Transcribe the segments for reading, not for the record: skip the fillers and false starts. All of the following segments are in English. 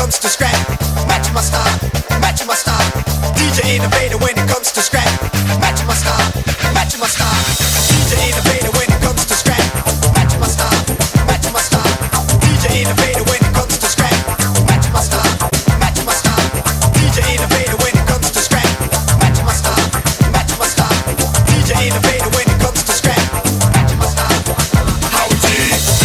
comes to scrap. Matching my style, matching my style. DJ innovator when it comes to scrap. Matching my style, matching my style. DJ innovator when it comes to scrap. Matching my style, matching my style. DJ innovator when it comes to scrap. Matching my style, matching my style. DJ innovator when it comes to scrap. Matching my style, matching my style. DJ innovator when it comes to scrap. Matching my style. How it is.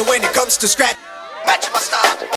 When it comes to scratch, matching my style.